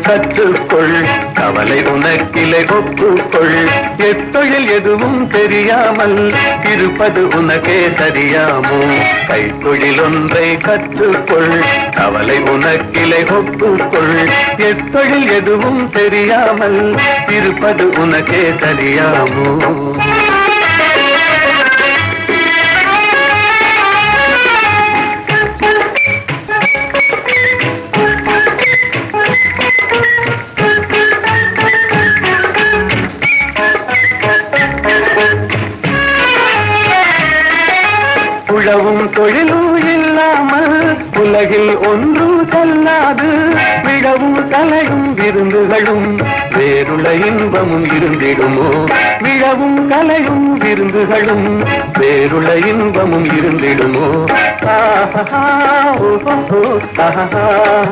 கற்றுக்கொள், கவலை உனக்கிலை ஒப்புக்கொள். எத்தொழில் எதுவும் தெரியாமல் இருப்பது உனக்கே சரியாமோ? கைத்தொழில் ஒன்றை கற்றுக்கொள், கவலை உனக்கிலை ஒப்புக்கொள். எத்தொழில் எதுவும் தெரியாமல் இருப்பது உனக்கே சரியாமோ? உழவும் தொழிலும் இல்லாமல் உலகில் ஒன்று செல்லாது. விழவும் கலையும் விருந்துகளும் வேறுள்ள இன்பமும் இருந்திடுமோ? விழவும் கலையும் விருந்துகளும் வேறுள்ள இன்பமும் இருந்திடுமோ? ஆஹா, ஓஹோ, ஆஹா.